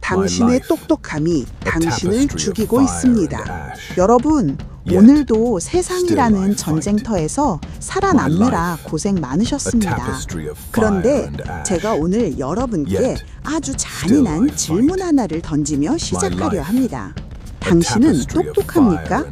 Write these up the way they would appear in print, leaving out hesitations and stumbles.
당신의 똑똑함이 당신을 죽이고 있습니다. 여러분, 오늘도 세상이라는 전쟁터에서 살아남느라 고생 많으셨습니다. 그런데 제가 오늘 여러분께 아주 잔인한 질문 하나를 던지며 시작하려 합니다. 당신은 똑똑합니까?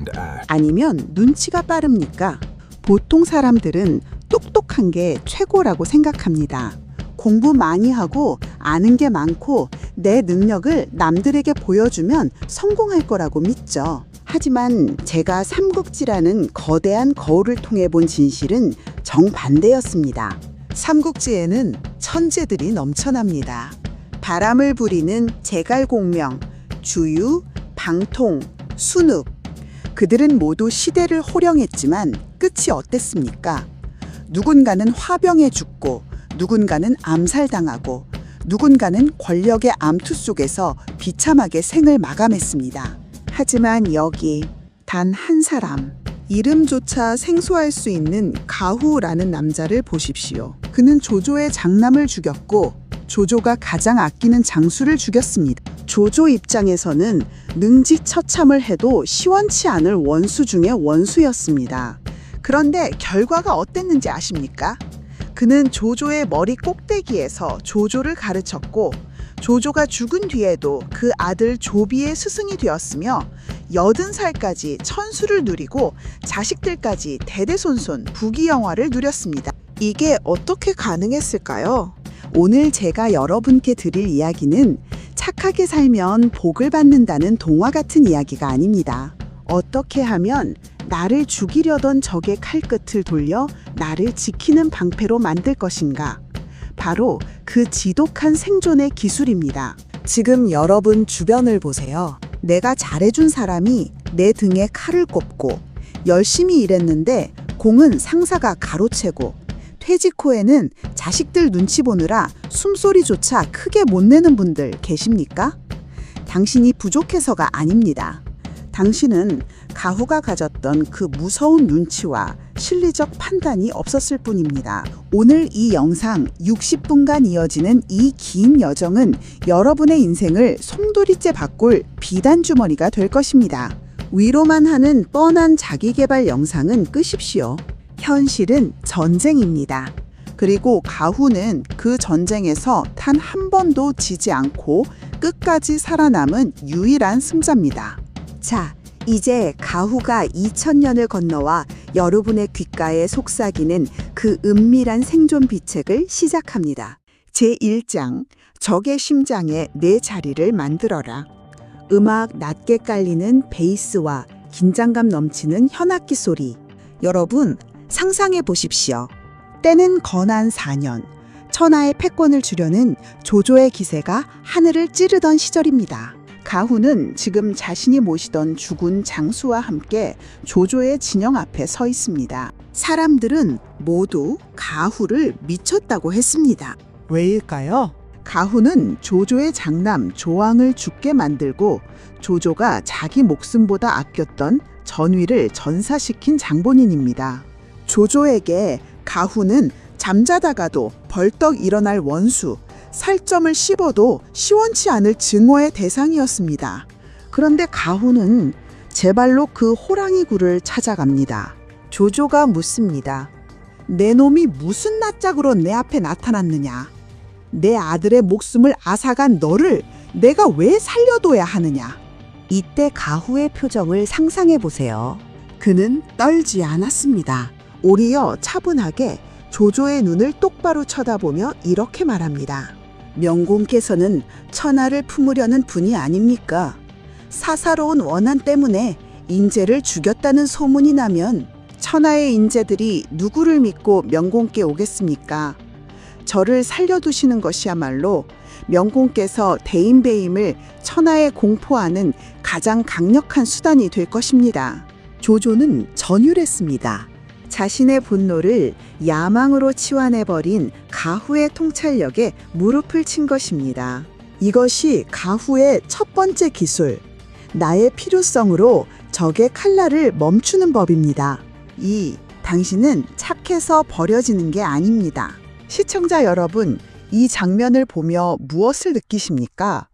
아니면 눈치가 빠릅니까? 보통 사람들은 똑똑한 게 최고라고 생각합니다. 공부 많이 하고 아는 게 많고 내 능력을 남들에게 보여주면 성공할 거라고 믿죠. 하지만 제가 삼국지라는 거대한 거울을 통해 본 진실은 정반대였습니다. 삼국지에는 천재들이 넘쳐납니다. 바람을 부리는 제갈공명, 주유, 방통, 순욱. 그들은 모두 시대를 호령했지만 끝이 어땠습니까? 누군가는 화병에 죽고 누군가는 암살당하고 누군가는 권력의 암투 속에서 비참하게 생을 마감했습니다. 하지만 여기 단 한 사람, 이름조차 생소할 수 있는 가후라는 남자를 보십시오. 그는 조조의 장남을 죽였고 조조가 가장 아끼는 장수를 죽였습니다. 조조 입장에서는 능지처참을 해도 시원치 않을 원수 중의 원수였습니다. 그런데 결과가 어땠는지 아십니까? 그는 조조의 머리 꼭대기에서 조조를 가르쳤고 조조가 죽은 뒤에도 그 아들 조비의 스승이 되었으며 80살까지 천수를 누리고 자식들까지 대대손손 부귀영화를 누렸습니다. 이게 어떻게 가능했을까요? 오늘 제가 여러분께 드릴 이야기는 착하게 살면 복을 받는다는 동화 같은 이야기가 아닙니다. 어떻게 하면 나를 죽이려던 적의 칼끝을 돌려 나를 지키는 방패로 만들 것인가? 바로 그 지독한 생존의 기술입니다. 지금 여러분 주변을 보세요. 내가 잘해준 사람이 내 등에 칼을 꼽고 열심히 일했는데 공은 상사가 가로채고 퇴직 후에는 자식들 눈치 보느라 숨소리조차 크게 못 내는 분들 계십니까? 당신이 부족해서가 아닙니다. 당신은 가후가 가졌던 그 무서운 눈치와 실리적 판단이 없었을 뿐입니다. 오늘 이 영상 60분간 이어지는 이 긴 여정은 여러분의 인생을 송두리째 바꿀 비단주머니가 될 것입니다. 위로만 하는 뻔한 자기계발 영상은 끄십시오. 현실은 전쟁입니다. 그리고 가후는 그 전쟁에서 단 한 번도 지지 않고 끝까지 살아남은 유일한 승자입니다. 자, 이제 가후가 2000년을 건너와 여러분의 귓가에 속삭이는 그 은밀한 생존 비책을 시작합니다. 제1장, 적의 심장에 내 자리를 만들어라. 음악 낮게 깔리는 베이스와 긴장감 넘치는 현악기 소리. 여러분, 상상해 보십시오. 때는 건한 4년, 천하의 패권을 주려는 조조의 기세가 하늘을 찌르던 시절입니다. 가후는 지금 자신이 모시던 죽은 장수와 함께 조조의 진영 앞에 서 있습니다. 사람들은 모두 가후를 미쳤다고 했습니다. 왜일까요? 가후는 조조의 장남 조왕을 죽게 만들고 조조가 자기 목숨보다 아꼈던 전위를 전사시킨 장본인입니다. 조조에게 가후는 잠자다가도 벌떡 일어날 원수, 살점을 씹어도 시원치 않을 증오의 대상이었습니다. 그런데 가후는 제 발로 그 호랑이 굴을 찾아갑니다. 조조가 묻습니다. 내 놈이 무슨 낯짝으로 내 앞에 나타났느냐? 내 아들의 목숨을 앗아간 너를 내가 왜 살려둬야 하느냐? 이때 가후의 표정을 상상해 보세요. 그는 떨지 않았습니다. 오히려 차분하게 조조의 눈을 똑바로 쳐다보며 이렇게 말합니다. 명공께서는 천하를 품으려는 분이 아닙니까? 사사로운 원한 때문에 인재를 죽였다는 소문이 나면 천하의 인재들이 누구를 믿고 명공께 오겠습니까? 저를 살려두시는 것이야말로 명공께서 대인배임을 천하에 공포하는 가장 강력한 수단이 될 것입니다. 조조는 전율했습니다. 자신의 분노를 야망으로 치환해버린 가후의 통찰력에 무릎을 친 것입니다. 이것이 가후의 첫 번째 기술, 나의 필요성으로 적의 칼날을 멈추는 법입니다. 당신은 착해서 버려지는 게 아닙니다. 시청자 여러분, 이 장면을 보며 무엇을 느끼십니까?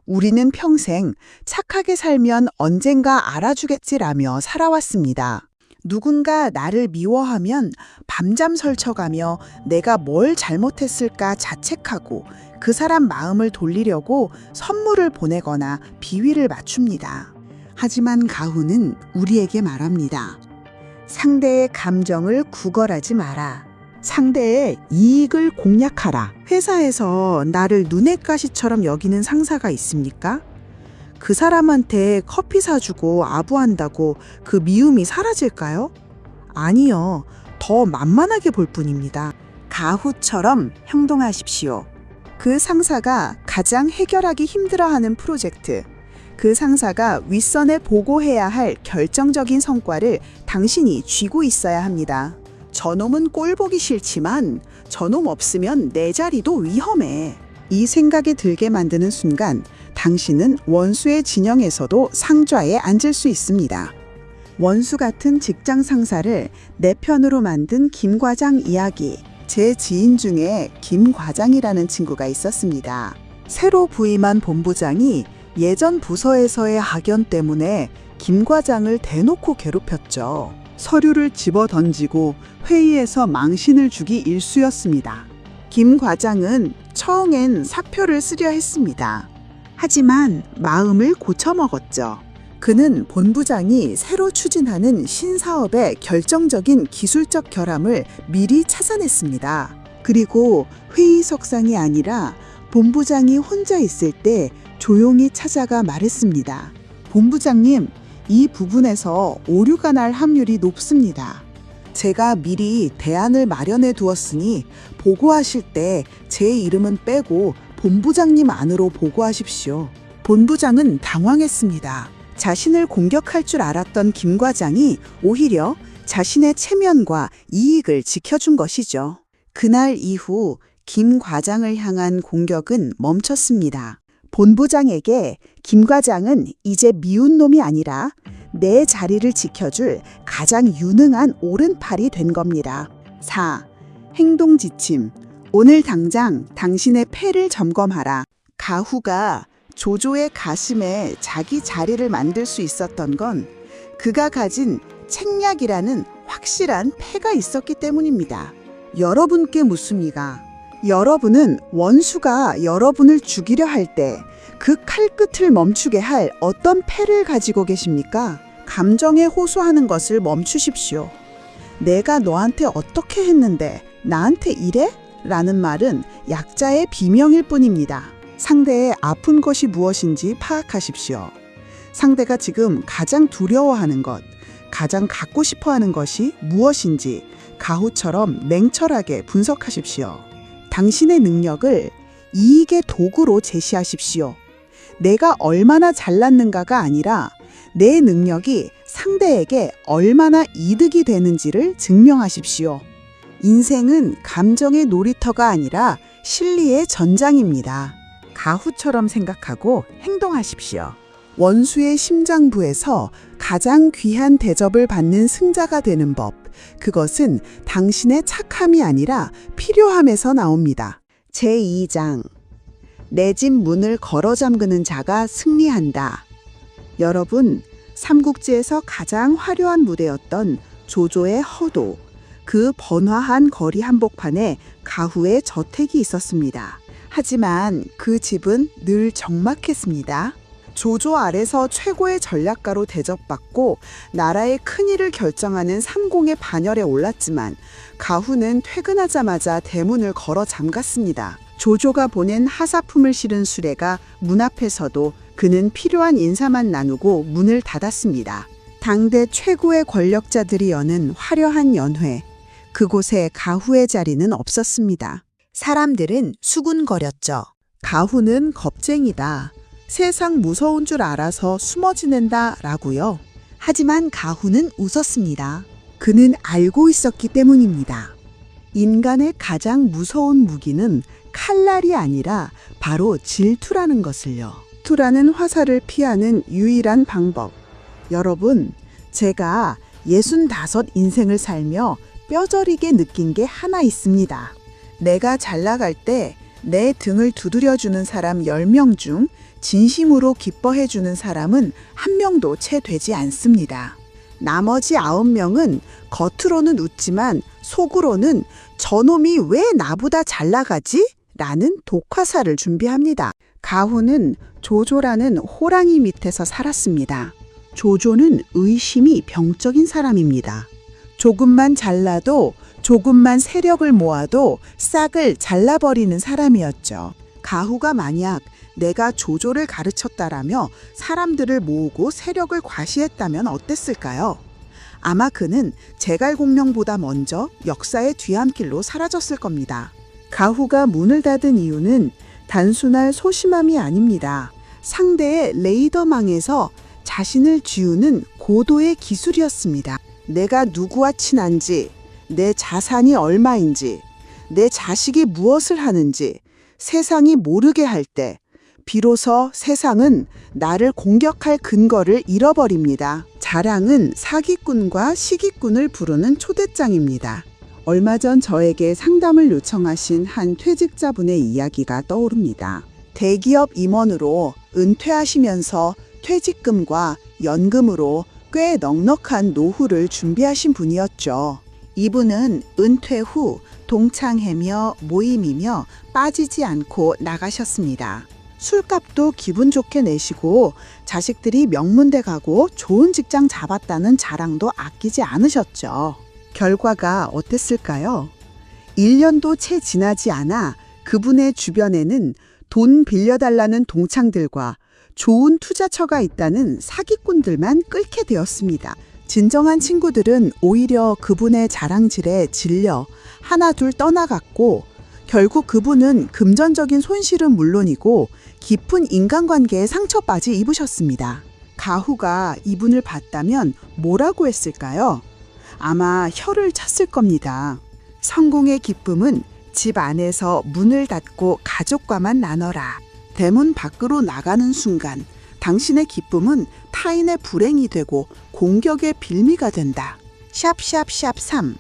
우리는 평생 착하게 살면 언젠가 알아주겠지라며 살아왔습니다. 누군가 나를 미워하면 밤잠 설쳐가며 내가 뭘 잘못했을까 자책하고 그 사람 마음을 돌리려고 선물을 보내거나 비위를 맞춥니다. 하지만 가훈은 우리에게 말합니다. 상대의 감정을 구걸하지 마라. 상대의 이익을 공략하라. 회사에서 나를 눈엣 가시처럼 여기는 상사가 있습니까? 그 사람한테 커피 사주고 아부한다고 그 미움이 사라질까요? 아니요. 더 만만하게 볼 뿐입니다. 가후처럼 행동하십시오. 그 상사가 가장 해결하기 힘들어하는 프로젝트, 그 상사가 윗선에 보고해야 할 결정적인 성과를 당신이 쥐고 있어야 합니다. 저놈은 꼴 보기 싫지만 저놈 없으면 내 자리도 위험해. 이 생각이 들게 만드는 순간 당신은 원수의 진영에서도 상좌에 앉을 수 있습니다. 원수 같은 직장 상사를 내 편으로 만든 김 과장 이야기. 제 지인 중에 김 과장이라는 친구가 있었습니다. 새로 부임한 본부장이 예전 부서에서의 학연 때문에 김 과장을 대놓고 괴롭혔죠. 서류를 집어 던지고 회의에서 망신을 주기 일쑤였습니다. 김 과장은 처음엔 사표를 쓰려 했습니다. 하지만 마음을 고쳐먹었죠. 그는 본부장이 새로 추진하는 신사업의 결정적인 기술적 결함을 미리 찾아냈습니다. 그리고 회의석상이 아니라 본부장이 혼자 있을 때 조용히 찾아가 말했습니다. 본부장님, 이 부분에서 오류가 날 확률이 높습니다. 제가 미리 대안을 마련해 두었으니 보고하실 때 제 이름은 빼고 본부장님 안으로 보고하십시오. 본부장은 당황했습니다. 자신을 공격할 줄 알았던 김 과장이 오히려 자신의 체면과 이익을 지켜준 것이죠. 그날 이후 김 과장을 향한 공격은 멈췄습니다. 본부장에게 김 과장은 이제 미운 놈이 아니라 내 자리를 지켜줄 가장 유능한 오른팔이 된 겁니다. 4. 행동 지침. 오늘 당장 당신의 패를 점검하라. 가후가 조조의 가슴에 자기 자리를 만들 수 있었던 건 그가 가진 책략이라는 확실한 패가 있었기 때문입니다. 여러분께 묻습니다. 여러분은 원수가 여러분을 죽이려 할 때 그 칼끝을 멈추게 할 어떤 패를 가지고 계십니까? 감정에 호소하는 것을 멈추십시오. 내가 너한테 어떻게 했는데 나한테 이래? 라는 말은 약자의 비명일 뿐입니다. 상대의 아픈 것이 무엇인지 파악하십시오. 상대가 지금 가장 두려워하는 것, 가장 갖고 싶어하는 것이 무엇인지 가후처럼 냉철하게 분석하십시오. 당신의 능력을 이익의 도구로 제시하십시오. 내가 얼마나 잘났는가가 아니라 내 능력이 상대에게 얼마나 이득이 되는지를 증명하십시오. 인생은 감정의 놀이터가 아니라 실리의 전장입니다. 가후처럼 생각하고 행동하십시오. 원수의 심장부에서 가장 귀한 대접을 받는 승자가 되는 법, 그것은 당신의 착함이 아니라 필요함에서 나옵니다. 제2장. 내 집 문을 걸어 잠그는 자가 승리한다. 여러분, 삼국지에서 가장 화려한 무대였던 조조의 허도, 그 번화한 거리 한복판에 가후의 저택이 있었습니다. 하지만 그 집은 늘 적막했습니다. 조조 아래서 최고의 전략가로 대접받고 나라의 큰일을 결정하는 삼공의 반열에 올랐지만 가후는 퇴근하자마자 대문을 걸어 잠갔습니다. 조조가 보낸 하사품을 실은 수레가 문 앞에 서도 그는 필요한 인사만 나누고 문을 닫았습니다. 당대 최고의 권력자들이 여는 화려한 연회, 그곳에 가후의 자리는 없었습니다. 사람들은 수군거렸죠. 가후는 겁쟁이다. 세상 무서운 줄 알아서 숨어 지낸다 라고요. 하지만 가후는 웃었습니다. 그는 알고 있었기 때문입니다. 인간의 가장 무서운 무기는 칼날이 아니라 바로 질투라는 것을요. 질투라는 화살을 피하는 유일한 방법. 여러분, 제가 65 인생을 살며 뼈저리게 느낀 게 하나 있습니다. 내가 잘 나갈 때 내 등을 두드려주는 사람 10명 중 진심으로 기뻐해 주는 사람은 한 명도 채 되지 않습니다. 나머지 9명은 겉으로는 웃지만 속으로는 저놈이 왜 나보다 잘 나가지? 라는 독화살을 준비합니다. 가후는 조조라는 호랑이 밑에서 살았습니다. 조조는 의심이 병적인 사람입니다. 조금만 잘나도 조금만 세력을 모아도 싹을 잘라버리는 사람이었죠. 가후가 만약 내가 조조를 가르쳤다라며 사람들을 모으고 세력을 과시했다면 어땠을까요? 아마 그는 제갈공명보다 먼저 역사의 뒤안길로 사라졌을 겁니다. 가후가 문을 닫은 이유는 단순한 소심함이 아닙니다. 상대의 레이더망에서 자신을 지우는 고도의 기술이었습니다. 내가 누구와 친한지, 내 자산이 얼마인지, 내 자식이 무엇을 하는지 세상이 모르게 할 때 비로소 세상은 나를 공격할 근거를 잃어버립니다. 자랑은 사기꾼과 시기꾼을 부르는 초대장입니다. 얼마 전 저에게 상담을 요청하신 한 퇴직자분의 이야기가 떠오릅니다. 대기업 임원으로 은퇴하시면서 퇴직금과 연금으로 꽤 넉넉한 노후를 준비하신 분이었죠. 이분은 은퇴 후 동창회며 모임이며 빠지지 않고 나가셨습니다. 술값도 기분 좋게 내시고 자식들이 명문대 가고 좋은 직장 잡았다는 자랑도 아끼지 않으셨죠. 결과가 어땠을까요? 1년도 채 지나지 않아 그분의 주변에는 돈 빌려달라는 동창들과 좋은 투자처가 있다는 사기꾼들만 끓게 되었습니다. 진정한 친구들은 오히려 그분의 자랑질에 질려 하나둘 떠나갔고 결국 그분은 금전적인 손실은 물론이고 깊은 인간관계에 상처까지 입으셨습니다. 가후가 이분을 봤다면 뭐라고 했을까요? 아마 혀를 찼을 겁니다. 성공의 기쁨은 집 안에서 문을 닫고 가족과만 나눠라. 대문 밖으로 나가는 순간 당신의 기쁨은 타인의 불행이 되고 공격의 빌미가 된다. 샵샵샵 3.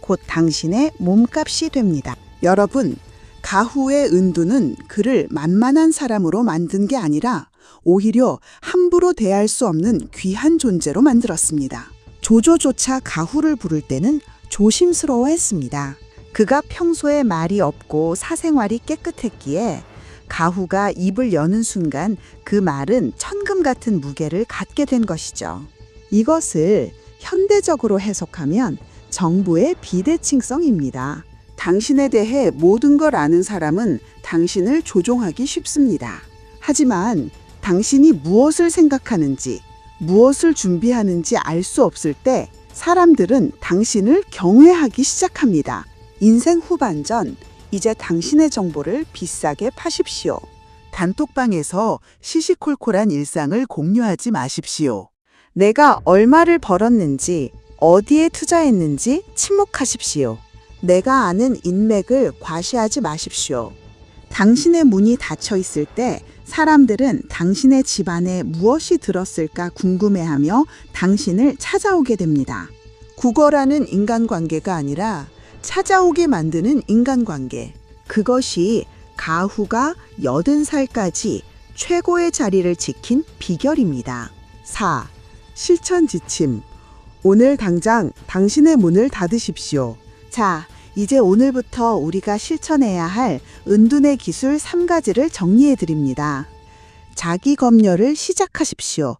곧 당신의 몸값이 됩니다. 여러분, 가후의 은두는 그를 만만한 사람으로 만든 게 아니라 오히려 함부로 대할 수 없는 귀한 존재로 만들었습니다. 조조조차 가후를 부를 때는 조심스러워했습니다. 그가 평소에 말이 없고 사생활이 깨끗했기에 가후가 입을 여는 순간 그 말은 천금 같은 무게를 갖게 된 것이죠. 이것을 현대적으로 해석하면 정부의 비대칭성입니다. 당신에 대해 모든 걸 아는 사람은 당신을 조종하기 쉽습니다. 하지만 당신이 무엇을 생각하는지, 무엇을 준비하는지 알 수 없을 때 사람들은 당신을 경외하기 시작합니다. 인생 후반전, 이제 당신의 정보를 비싸게 파십시오. 단톡방에서 시시콜콜한 일상을 공유하지 마십시오. 내가 얼마를 벌었는지, 어디에 투자했는지 침묵하십시오. 내가 아는 인맥을 과시하지 마십시오. 당신의 문이 닫혀 있을 때 사람들은 당신의 집안에 무엇이 들었을까 궁금해하며 당신을 찾아오게 됩니다. 구걸하는 인간관계가 아니라 찾아오게 만드는 인간관계. 그것이 가후가 80살까지 최고의 자리를 지킨 비결입니다. 4. 실천 지침. 오늘 당장 당신의 문을 닫으십시오. 자, 이제 오늘부터 우리가 실천해야 할 은둔의 기술 3가지를 정리해 드립니다. 자기 검열을 시작하십시오.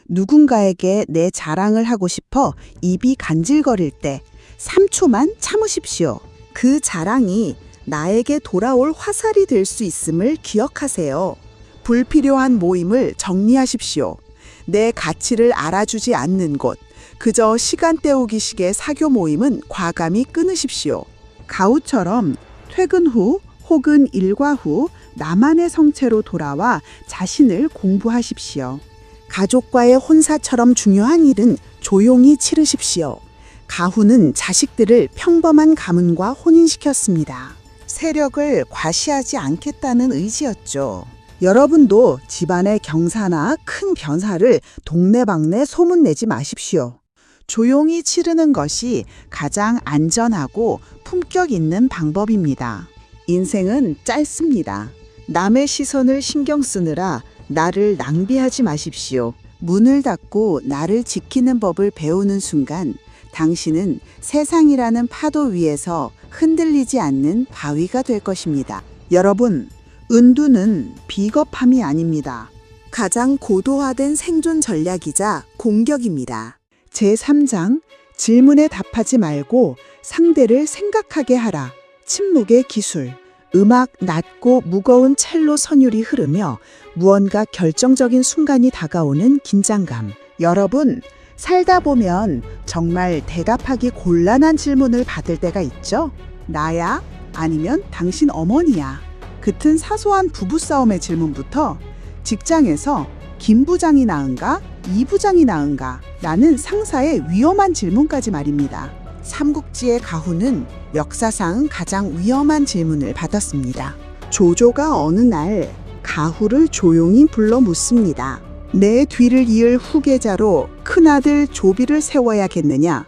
누군가에게 내 자랑을 하고 싶어 입이 간질거릴 때 3초만 참으십시오. 그 자랑이 나에게 돌아올 화살이 될 수 있음을 기억하세요. 불필요한 모임을 정리하십시오. 내 가치를 알아주지 않는 곳, 그저 시간 때우기식의 사교 모임은 과감히 끊으십시오. 가후처럼 퇴근 후 혹은 일과 후 나만의 성체로 돌아와 자신을 공부하십시오. 가족과의 혼사처럼 중요한 일은 조용히 치르십시오. 가후는 자식들을 평범한 가문과 혼인시켰습니다. 세력을 과시하지 않겠다는 의지였죠. 여러분도 집안의 경사나 큰 변화를 동네방네 소문내지 마십시오. 조용히 치르는 것이 가장 안전하고 품격 있는 방법입니다. 인생은 짧습니다. 남의 시선을 신경 쓰느라 나를 낭비하지 마십시오. 문을 닫고 나를 지키는 법을 배우는 순간 당신은 세상이라는 파도 위에서 흔들리지 않는 바위가 될 것입니다. 여러분, 은두는 비겁함이 아닙니다. 가장 고도화된 생존 전략이자 공격입니다. 제3장, 질문에 답하지 말고 상대를 생각하게 하라. 침묵의 기술. 음악 낮고 무거운 첼로 선율이 흐르며 무언가 결정적인 순간이 다가오는 긴장감. 여러분, 살다 보면 정말 대답하기 곤란한 질문을 받을 때가 있죠? 나야? 아니면 당신 어머니야? 같은 사소한 부부싸움의 질문부터 직장에서 김 부장이 나은가? 이 부장이 나은가? 라는 상사의 위험한 질문까지 말입니다. 삼국지의 가후는 역사상 가장 위험한 질문을 받았습니다. 조조가 어느 날 가후를 조용히 불러 묻습니다. 내 뒤를 이을 후계자로 큰아들 조비를 세워야겠느냐?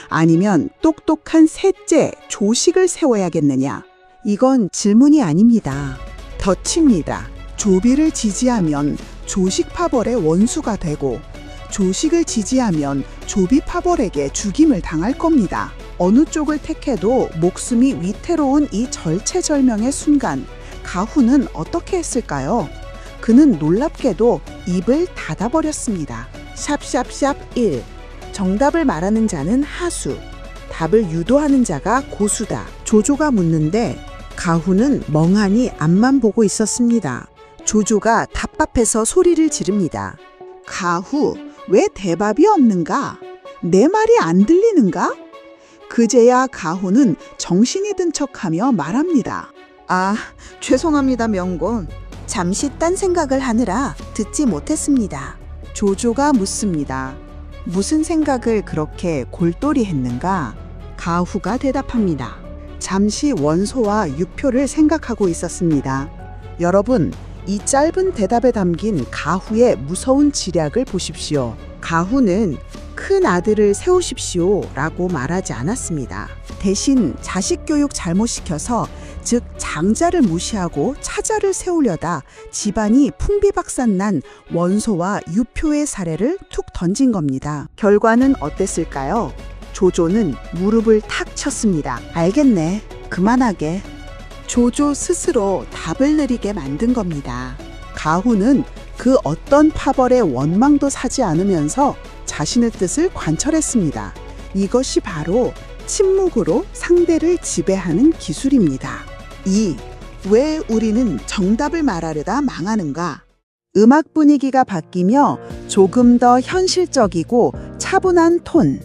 아니면 똑똑한 셋째 조식을 세워야겠느냐? 이건 질문이 아닙니다. 덫입니다. 조비를 지지하면 조식 파벌의 원수가 되고 조식을 지지하면 조비 파벌에게 죽임을 당할 겁니다. 어느 쪽을 택해도 목숨이 위태로운 이 절체절명의 순간, 가후는 어떻게 했을까요? 그는 놀랍게도 입을 닫아버렸습니다. 샵샵샵 1. 정답을 말하는 자는 하수, 답을 유도하는 자가 고수다. 조조가 묻는데 가후는 멍하니 앞만 보고 있었습니다. 조조가 답답해서 소리를 지릅니다. 가후, 왜 대답이 없는가? 내 말이 안 들리는가? 그제야 가후는 정신이 든 척하며 말합니다. 아, 죄송합니다, 명곤. 잠시 딴 생각을 하느라 듣지 못했습니다. 조조가 묻습니다. 무슨 생각을 그렇게 골똘히 했는가? 가후가 대답합니다. 잠시 원소와 유표를 생각하고 있었습니다. 여러분, 이 짧은 대답에 담긴 가후의 무서운 지략을 보십시오. 가후는 큰 아들을 세우십시오 라고 말하지 않았습니다. 대신 자식 교육 잘못시켜서, 즉 장자를 무시하고 차자를 세우려다 집안이 풍비박산난 원소와 유표의 사례를 툭 던진 겁니다. 결과는 어땠을까요? 조조는 무릎을 탁 쳤습니다. 알겠네. 그만하게. 조조 스스로 답을 내리게 만든 겁니다. 가후는 그 어떤 파벌의 원망도 사지 않으면서 자신의 뜻을 관철했습니다. 이것이 바로 침묵으로 상대를 지배하는 기술입니다. 2. 왜 우리는 정답을 말하려다 망하는가? 음악 분위기가 바뀌며 조금 더 현실적이고 차분한 톤.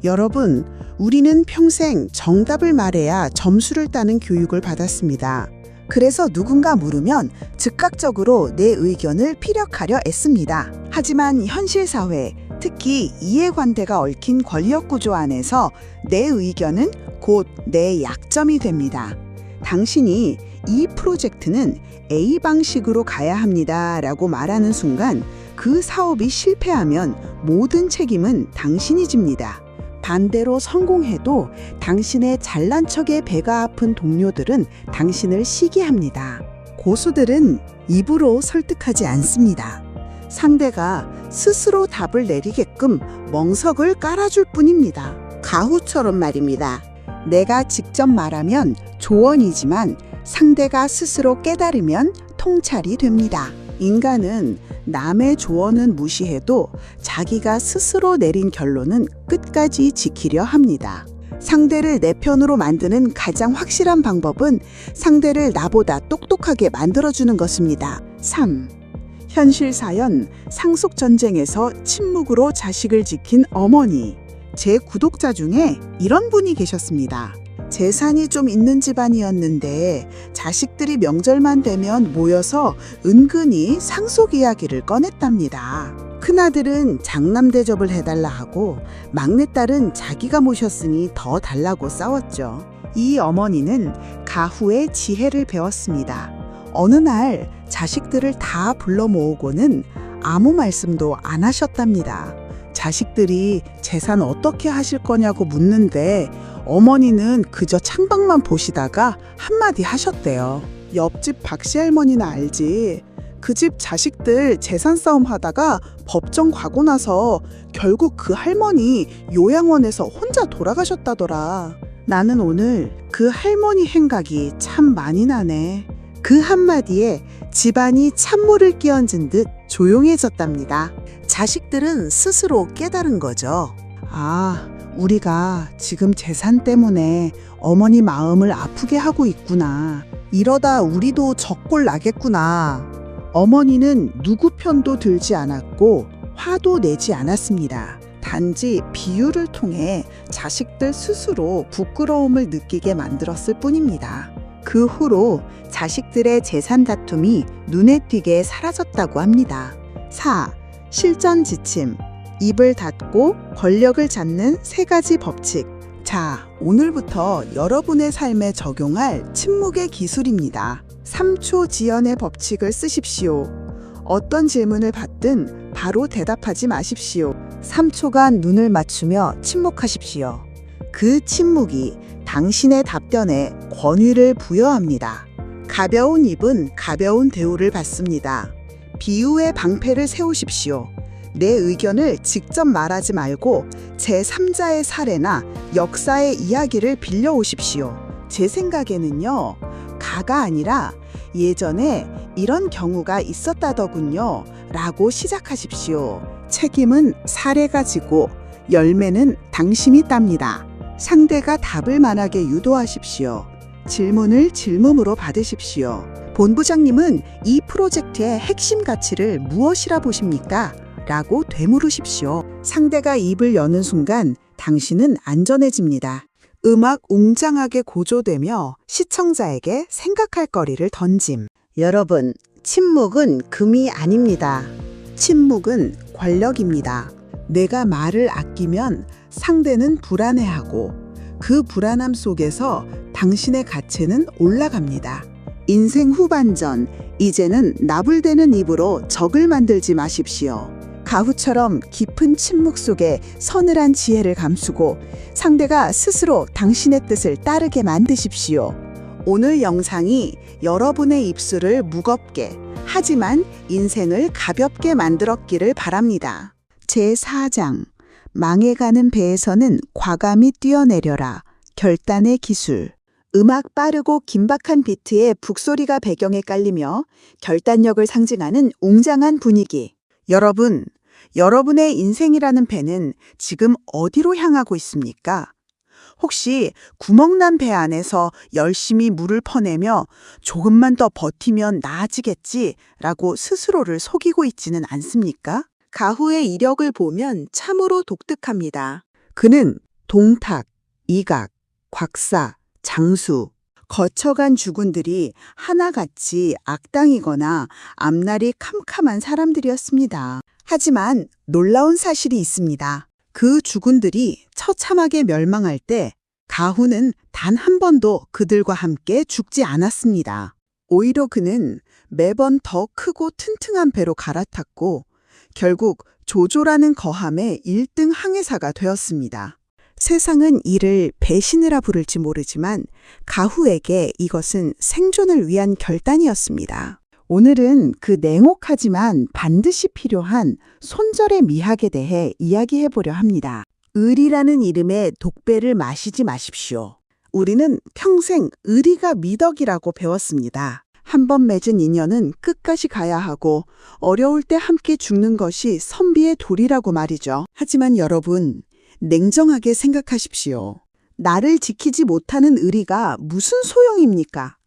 여러분, 우리는 평생 정답을 말해야 점수를 따는 교육을 받았습니다. 그래서 누군가 물으면 즉각적으로 내 의견을 피력하려 애씁니다. 하지만 현실 사회, 특히 이해관계가 얽힌 권력구조 안에서 내 의견은 곧 내 약점이 됩니다. 당신이 이 프로젝트는 A 방식으로 가야 합니다 라고 말하는 순간 그 사업이 실패하면 모든 책임은 당신이 집니다. 반대로 성공해도 당신의 잘난 척에 배가 아픈 동료들은 당신을 시기합니다. 고수들은 입으로 설득하지 않습니다. 상대가 스스로 답을 내리게끔 멍석을 깔아줄 뿐입니다. 가후처럼 말입니다. 내가 직접 말하면 조언이지만 상대가 스스로 깨달으면 통찰이 됩니다. 인간은 남의 조언은 무시해도 자기가 스스로 내린 결론은 끝까지 지키려 합니다. 상대를 내 편으로 만드는 가장 확실한 방법은 상대를 나보다 똑똑하게 만들어주는 것입니다. 3. 현실 사연, 상속전쟁에서 침묵으로 자식을 지킨 어머니. 제 구독자 중에 이런 분이 계셨습니다. 재산이 좀 있는 집안이었는데 자식들이 명절만 되면 모여서 은근히 상속 이야기를 꺼냈답니다. 큰아들은 장남 대접을 해달라 하고 막내딸은 자기가 모셨으니 더 달라고 싸웠죠. 이 어머니는 가후의 지혜를 배웠습니다. 어느 날 자식들을 다 불러 모으고는 아무 말씀도 안 하셨답니다. 자식들이 재산 어떻게 하실 거냐고 묻는데 어머니는 그저 창밖만 보시다가 한마디 하셨대요. 옆집 박씨 할머니나 알지. 그 집 자식들 재산 싸움 하다가 법정 가고 나서 결국 그 할머니 요양원에서 혼자 돌아가셨다더라. 나는 오늘 그 할머니 생각이 참 많이 나네. 그 한마디에 집안이 찬물을 끼얹은 듯 조용해졌답니다. 자식들은 스스로 깨달은 거죠. 아, 우리가 지금 재산 때문에 어머니 마음을 아프게 하고 있구나. 이러다 우리도 적골 나겠구나. 어머니는 누구 편도 들지 않았고 화도 내지 않았습니다. 단지 비유를 통해 자식들 스스로 부끄러움을 느끼게 만들었을 뿐입니다. 그 후로 자식들의 재산 다툼이 눈에 띄게 사라졌다고 합니다. 4. 실전 지침. 입을 닫고 권력을 잡는 3가지 법칙. 자, 오늘부터 여러분의 삶에 적용할 침묵의 기술입니다. 3초 지연의 법칙을 쓰십시오. 어떤 질문을 받든 바로 대답하지 마십시오. 3초간 눈을 맞추며 침묵하십시오. 그 침묵이 당신의 답변에 권위를 부여합니다. 가벼운 입은 가벼운 대우를 받습니다. 비유의 방패를 세우십시오. 내 의견을 직접 말하지 말고 제3자의 사례나 역사의 이야기를 빌려오십시오. 제 생각에는요, 가가 아니라 예전에 이런 경우가 있었다더군요. 라고 시작하십시오. 책임은 사례가 지고 열매는 당신이 땁니다. 상대가 답을 말하게 유도하십시오. 질문을 질문으로 받으십시오. 본부장님은 이 프로젝트의 핵심 가치를 무엇이라 보십니까? 라고 되물으십시오. 상대가 입을 여는 순간 당신은 안전해집니다. 음악 웅장하게 고조되며 시청자에게 생각할 거리를 던짐. 여러분, 침묵은 금이 아닙니다. 침묵은 권력입니다. 내가 말을 아끼면 상대는 불안해하고 그 불안함 속에서 당신의 가치는 올라갑니다. 인생 후반전, 이제는 나불대는 입으로 적을 만들지 마십시오. 가후처럼 깊은 침묵 속에 서늘한 지혜를 감추고 상대가 스스로 당신의 뜻을 따르게 만드십시오. 오늘 영상이 여러분의 입술을 무겁게 하지만 인생을 가볍게 만들었기를 바랍니다. 제4장 망해가는 배에서는 과감히 뛰어내려라. 결단의 기술. 음악 빠르고 긴박한 비트에 북소리가 배경에 깔리며 결단력을 상징하는 웅장한 분위기. 여러분, 여러분의 인생이라는 배는 지금 어디로 향하고 있습니까? 혹시 구멍난 배 안에서 열심히 물을 퍼내며 조금만 더 버티면 나아지겠지 라고 스스로를 속이고 있지는 않습니까? 가후의 이력을 보면 참으로 독특합니다. 그는 동탁, 이각, 곽사, 장수, 거쳐간 주군들이 하나같이 악당이거나 앞날이 캄캄한 사람들이었습니다. 하지만 놀라운 사실이 있습니다. 그 주군들이 처참하게 멸망할 때 가후는 단 한 번도 그들과 함께 죽지 않았습니다. 오히려 그는 매번 더 크고 튼튼한 배로 갈아탔고 결국 조조라는 거함의 1등 항해사가 되었습니다. 세상은 이를 배신이라 부를지 모르지만 가후에게 이것은 생존을 위한 결단이었습니다. 오늘은 그 냉혹하지만 반드시 필요한 손절의 미학에 대해 이야기해 보려 합니다. 의리라는 이름의 독배를 마시지 마십시오. 우리는 평생 의리가 미덕이라고 배웠습니다. 한 번 맺은 인연은 끝까지 가야 하고 어려울 때 함께 죽는 것이 선비의 도리라고 말이죠. 하지만 여러분, 냉정하게 생각하십시오. 나를 지키지 못하는 의리가 무슨 소용입니까?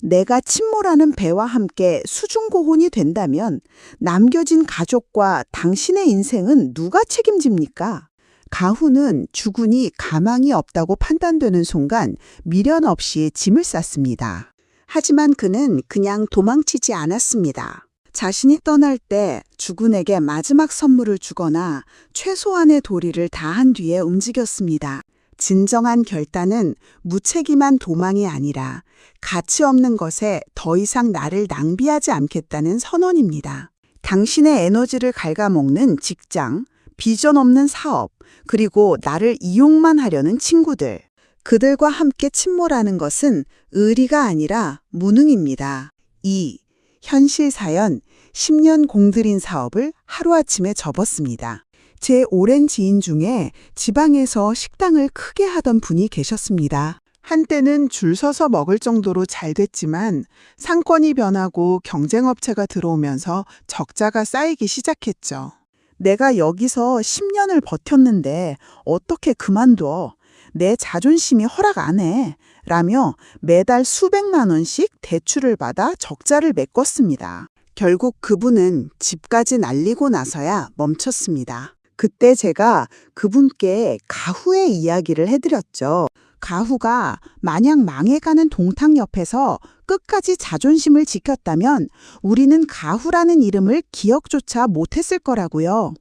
내가 침몰하는 배와 함께 수중고혼이 된다면 남겨진 가족과 당신의 인생은 누가 책임집니까? 가후는 주군이 가망이 없다고 판단되는 순간 미련 없이 짐을 쌌습니다. 하지만 그는 그냥 도망치지 않았습니다. 자신이 떠날 때 주군에게 마지막 선물을 주거나 최소한의 도리를 다한 뒤에 움직였습니다. 진정한 결단은 무책임한 도망이 아니라 가치 없는 것에 더 이상 나를 낭비하지 않겠다는 선언입니다. 당신의 에너지를 갉아먹는 직장, 비전 없는 사업, 그리고 나를 이용만 하려는 친구들. 그들과 함께 침몰하는 것은 의리가 아니라 무능입니다. 2. 현실 사연, 10년 공들인 사업을 하루아침에 접었습니다. 제 오랜 지인 중에 지방에서 식당을 크게 하던 분이 계셨습니다. 한때는 줄 서서 먹을 정도로 잘 됐지만 상권이 변하고 경쟁업체가 들어오면서 적자가 쌓이기 시작했죠. 내가 여기서 10년을 버텼는데 어떻게 그만둬? 내 자존심이 허락 안 해. 라며 매달 수백만 원씩 대출을 받아 적자를 메꿨습니다. 결국 그분은 집까지 날리고 나서야 멈췄습니다. 그때 제가 그분께 가후의 이야기를 해드렸죠. 가후가 마냥 망해가는 동탁 옆에서 끝까지 자존심을 지켰다면 우리는 가후라는 이름을 기억조차 못했을 거라고요.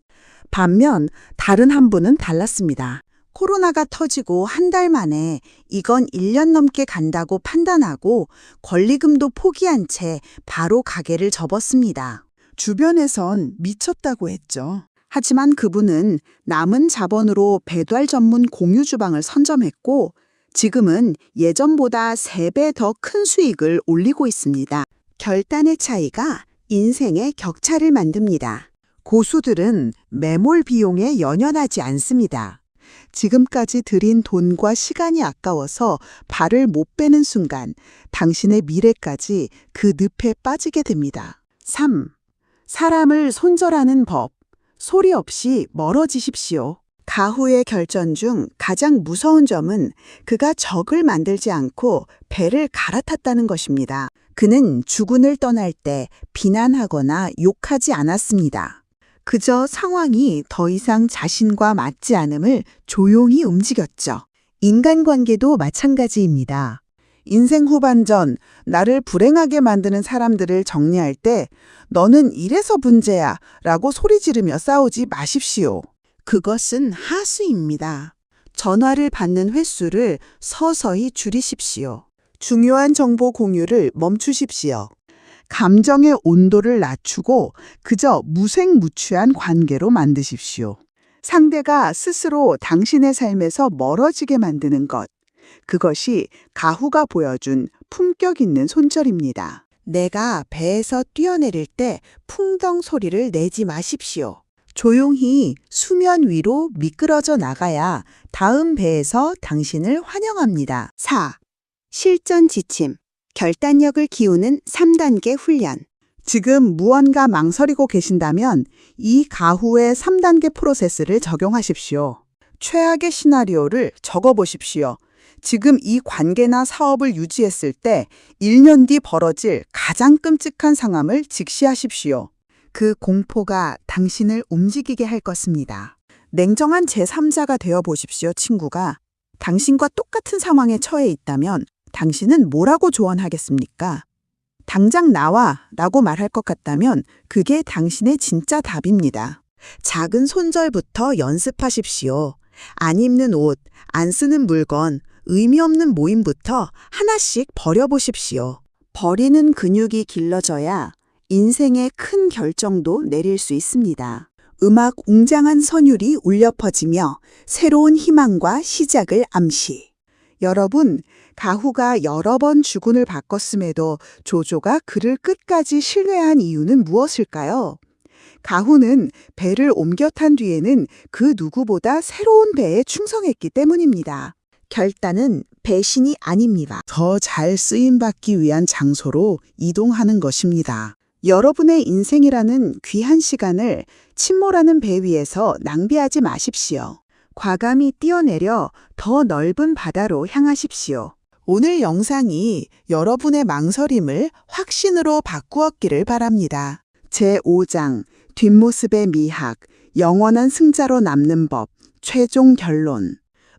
반면 다른 한 분은 달랐습니다. 코로나가 터지고 한 달 만에 이건 1년 넘게 간다고 판단하고 권리금도 포기한 채 바로 가게를 접었습니다. 주변에선 미쳤다고 했죠. 하지만 그분은 남은 자본으로 배달 전문 공유 주방을 선점했고 지금은 예전보다 3배 더 큰 수익을 올리고 있습니다. 결단의 차이가 인생의 격차를 만듭니다. 고수들은 매몰 비용에 연연하지 않습니다. 지금까지 들인 돈과 시간이 아까워서 발을 못 빼는 순간 당신의 미래까지 그 늪에 빠지게 됩니다. 3. 사람을 손절하는 법. 소리 없이 멀어지십시오. 가후의 결전 중 가장 무서운 점은 그가 적을 만들지 않고 배를 갈아탔다는 것입니다. 그는 주군을 떠날 때 비난하거나 욕하지 않았습니다. 그저 상황이 더 이상 자신과 맞지 않음을 조용히 움직였죠. 인간관계도 마찬가지입니다. 인생 후반전 나를 불행하게 만드는 사람들을 정리할 때 너는 이래서 문제야 라고 소리 지르며 싸우지 마십시오. 그것은 하수입니다. 전화를 받는 횟수를 서서히 줄이십시오. 중요한 정보 공유를 멈추십시오. 감정의 온도를 낮추고 그저 무색무취한 관계로 만드십시오. 상대가 스스로 당신의 삶에서 멀어지게 만드는 것. 그것이 가후가 보여준 품격 있는 손절입니다. 내가 배에서 뛰어내릴 때 풍덩 소리를 내지 마십시오. 조용히 수면 위로 미끄러져 나가야 다음 배에서 당신을 환영합니다. 4. 실전 지침. 결단력을 키우는 3단계 훈련. 지금 무언가 망설이고 계신다면 이 가후의 3단계 프로세스를 적용하십시오. 최악의 시나리오를 적어보십시오. 지금 이 관계나 사업을 유지했을 때 1년 뒤 벌어질 가장 끔찍한 상황을 직시하십시오. 그 공포가 당신을 움직이게 할 것입니다. 냉정한 제3자가 되어 보십시오, 친구가. 당신과 똑같은 상황에 처해 있다면 당신은 뭐라고 조언하겠습니까? 당장 나와 라고 말할 것 같다면 그게 당신의 진짜 답입니다. 작은 손절부터 연습하십시오. 안 입는 옷, 안 쓰는 물건, 의미 없는 모임부터 하나씩 버려보십시오. 버리는 근육이 길러져야 인생의 큰 결정도 내릴 수 있습니다. 음악 웅장한 선율이 울려 퍼지며 새로운 희망과 시작을 암시. 여러분, 가후가 여러 번 주군을 바꿨음에도 조조가 그를 끝까지 신뢰한 이유는 무엇일까요? 가후는 배를 옮겨 탄 뒤에는 그 누구보다 새로운 배에 충성했기 때문입니다. 결단은 배신이 아닙니다. 더 잘 쓰임받기 위한 장소로 이동하는 것입니다. 여러분의 인생이라는 귀한 시간을 침몰하는 배 위에서 낭비하지 마십시오. 과감히 뛰어내려 더 넓은 바다로 향하십시오. 오늘 영상이 여러분의 망설임을 확신으로 바꾸었기를 바랍니다. 제5장 뒷모습의 미학, 영원한 승자로 남는 법, 최종 결론.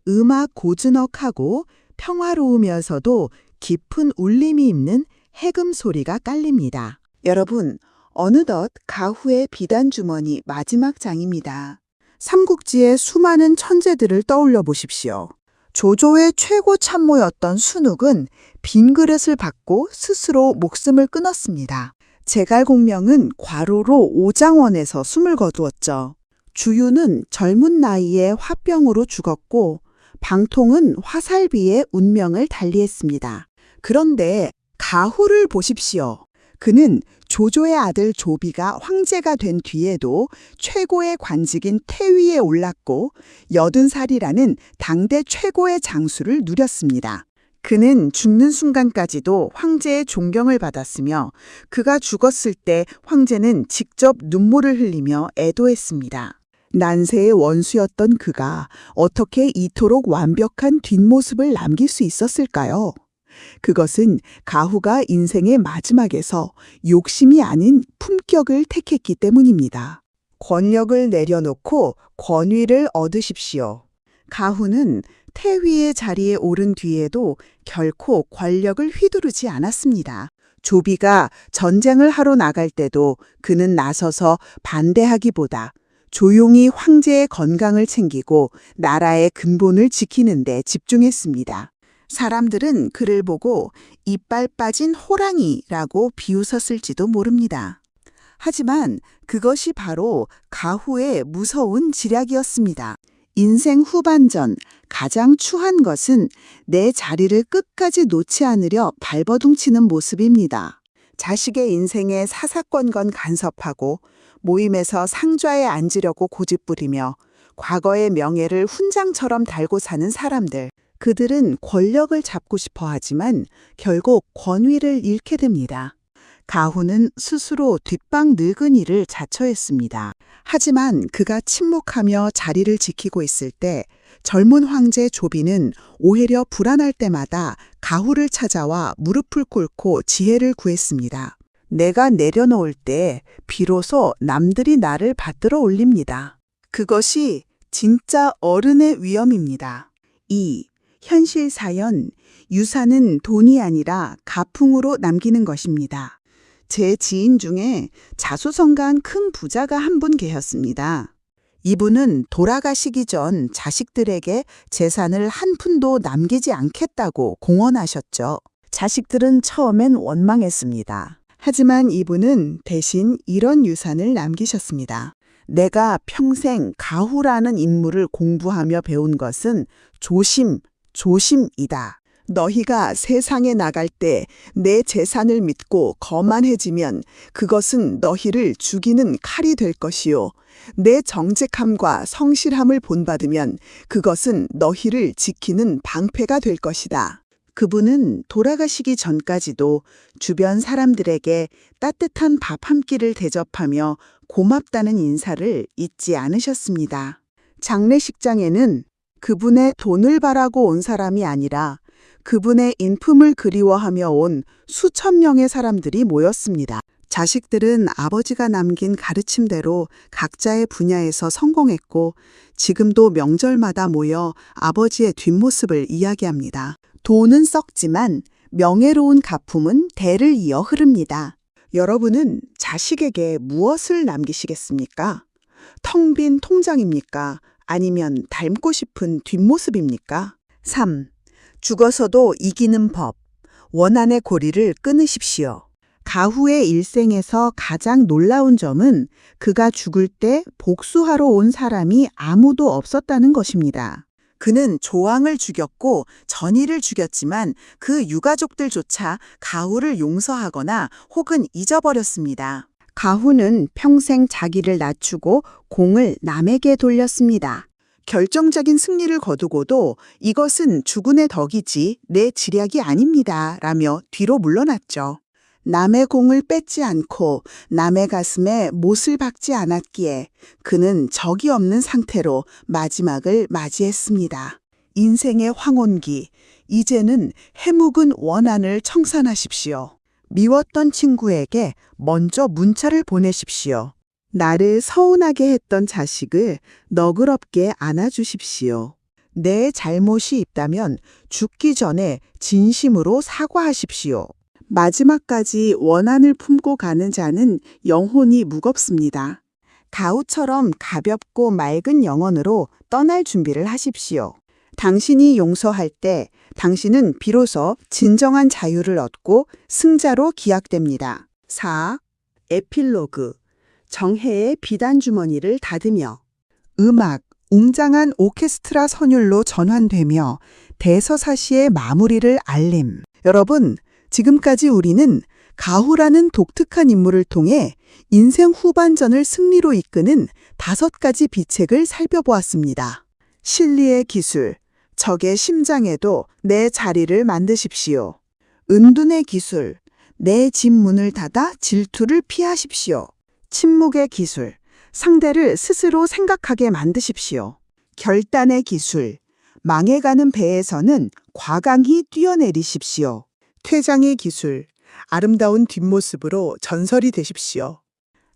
음악 고즈넉하고 평화로우면서도 깊은 울림이 있는 해금 소리가 깔립니다. 여러분, 어느덧 가후의 비단 주머니 마지막 장입니다. 삼국지의 수많은 천재들을 떠올려 보십시오. 조조의 최고 참모였던 순욱은 빈 그릇을 받고 스스로 목숨을 끊었습니다. 제갈공명은 과로로 오장원에서 숨을 거두었죠. 주유는 젊은 나이에 화병으로 죽었고 방통은 화살비에 운명을 달리했습니다. 그런데 가후를 보십시오. 그는 조조의 아들 조비가 황제가 된 뒤에도 최고의 관직인 태위에 올랐고 80살이라는 당대 최고의 장수를 누렸습니다. 그는 죽는 순간까지도 황제의 존경을 받았으며 그가 죽었을 때 황제는 직접 눈물을 흘리며 애도했습니다. 난세의 원수였던 그가 어떻게 이토록 완벽한 뒷모습을 남길 수 있었을까요? 그것은 가후가 인생의 마지막에서 욕심이 아닌 품격을 택했기 때문입니다. 권력을 내려놓고 권위를 얻으십시오. 가후는 태위의 자리에 오른 뒤에도 결코 권력을 휘두르지 않았습니다. 조비가 전쟁을 하러 나갈 때도 그는 나서서 반대하기보다 조용히 황제의 건강을 챙기고 나라의 근본을 지키는 데 집중했습니다. 사람들은 그를 보고 이빨 빠진 호랑이라고 비웃었을지도 모릅니다. 하지만 그것이 바로 가후의 무서운 지략이었습니다. 인생 후반전 가장 추한 것은 내 자리를 끝까지 놓지 않으려 발버둥치는 모습입니다. 자식의 인생에 사사건건 간섭하고 모임에서 상좌에 앉으려고 고집부리며 과거의 명예를 훈장처럼 달고 사는 사람들. 그들은 권력을 잡고 싶어 하지만 결국 권위를 잃게 됩니다. 가후는 스스로 뒷방 늙은이를 자처했습니다. 하지만 그가 침묵하며 자리를 지키고 있을 때 젊은 황제 조비는 오히려 불안할 때마다 가후를 찾아와 무릎을 꿇고 지혜를 구했습니다. 내가 내려놓을 때 비로소 남들이 나를 받들어 올립니다. 그것이 진짜 어른의 위엄입니다. 2. 현실 사연, 유산은 돈이 아니라 가풍으로 남기는 것입니다. 제 지인 중에 자수성가한 큰 부자가 한 분 계셨습니다. 이분은 돌아가시기 전 자식들에게 재산을 한 푼도 남기지 않겠다고 공언하셨죠. 자식들은 처음엔 원망했습니다. 하지만 이분은 대신 이런 유산을 남기셨습니다. 내가 평생 가후라는 인물을 공부하며 배운 것은 조심이다. 너희가 세상에 나갈 때 내 재산을 믿고 거만해지면 그것은 너희를 죽이는 칼이 될 것이요. 내 정직함과 성실함을 본받으면 그것은 너희를 지키는 방패가 될 것이다. 그분은 돌아가시기 전까지도 주변 사람들에게 따뜻한 밥 한 끼를 대접하며 고맙다는 인사를 잊지 않으셨습니다. 장례식장에는 그분의 돈을 바라고 온 사람이 아니라 그분의 인품을 그리워하며 온 수천 명의 사람들이 모였습니다. 자식들은 아버지가 남긴 가르침대로 각자의 분야에서 성공했고 지금도 명절마다 모여 아버지의 뒷모습을 이야기합니다. 돈은 썩지만 명예로운 가품은 대를 이어 흐릅니다. 여러분은 자식에게 무엇을 남기시겠습니까? 텅 빈 통장입니까? 아니면 닮고 싶은 뒷모습입니까? 3. 죽어서도 이기는 법. 원한의 고리를 끊으십시오. 가후의 일생에서 가장 놀라운 점은 그가 죽을 때 복수하러 온 사람이 아무도 없었다는 것입니다. 그는 조왕을 죽였고 전의를 죽였지만 그 유가족들조차 가후를 용서하거나 혹은 잊어버렸습니다. 가후는 평생 자기를 낮추고 공을 남에게 돌렸습니다. 결정적인 승리를 거두고도 이것은 주군의 덕이지 내 지략이 아닙니다. 라며 뒤로 물러났죠. 남의 공을 뺏지 않고 남의 가슴에 못을 박지 않았기에 그는 적이 없는 상태로 마지막을 맞이했습니다. 인생의 황혼기, 이제는 해묵은 원한을 청산하십시오. 미웠던 친구에게 먼저 문자를 보내십시오. 나를 서운하게 했던 자식을 너그럽게 안아주십시오. 내 잘못이 있다면 죽기 전에 진심으로 사과하십시오. 마지막까지 원한을 품고 가는 자는 영혼이 무겁습니다. 가우처럼 가볍고 맑은 영혼으로 떠날 준비를 하십시오. 당신이 용서할 때 당신은 비로소 진정한 자유를 얻고 승자로 기약됩니다. 4. 에필로그. 정해의 비단 주머니를 닫으며. 음악, 웅장한 오케스트라 선율로 전환되며 대서사시의 마무리를 알림. 여러분, 지금까지 우리는 가후라는 독특한 인물을 통해 인생 후반전을 승리로 이끄는 5가지 비책을 살펴보았습니다. 실리의 기술, 적의 심장에도 내 자리를 만드십시오. 은둔의 기술, 내 집 문을 닫아 질투를 피하십시오. 침묵의 기술, 상대를 스스로 생각하게 만드십시오. 결단의 기술, 망해가는 배에서는 과감히 뛰어내리십시오. 퇴장의 기술, 아름다운 뒷모습으로 전설이 되십시오.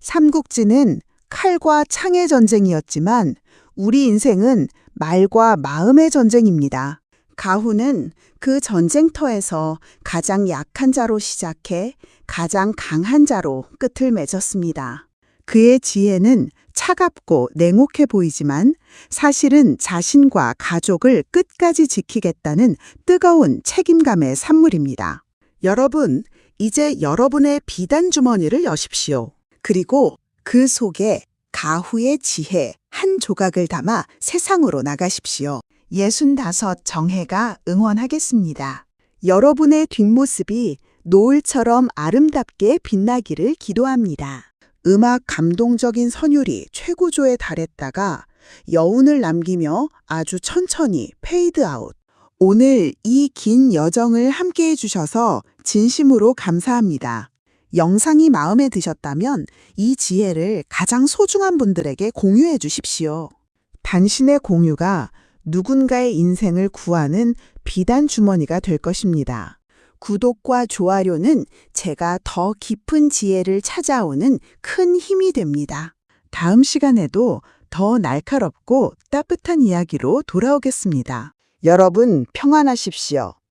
삼국지는 칼과 창의 전쟁이었지만 우리 인생은 말과 마음의 전쟁입니다. 가후는 그 전쟁터에서 가장 약한 자로 시작해 가장 강한 자로 끝을 맺었습니다. 그의 지혜는 차갑고 냉혹해 보이지만 사실은 자신과 가족을 끝까지 지키겠다는 뜨거운 책임감의 산물입니다. 여러분, 이제 여러분의 비단 주머니를 여십시오. 그리고 그 속에 가후의 지혜 한 조각을 담아 세상으로 나가십시오. 65 정혜가 응원하겠습니다. 여러분의 뒷모습이 노을처럼 아름답게 빛나기를 기도합니다. 음악 감동적인 선율이 최고조에 달했다가 여운을 남기며 아주 천천히 페이드 아웃. 오늘 이 긴 여정을 함께 해주셔서 진심으로 감사합니다. 영상이 마음에 드셨다면 이 지혜를 가장 소중한 분들에게 공유해 주십시오. 당신의 공유가 누군가의 인생을 구하는 비단 주머니가 될 것입니다. 구독과 좋아요는 제가 더 깊은 지혜를 찾아오는 큰 힘이 됩니다. 다음 시간에도 더 날카롭고 따뜻한 이야기로 돌아오겠습니다. 여러분 평안하십시오.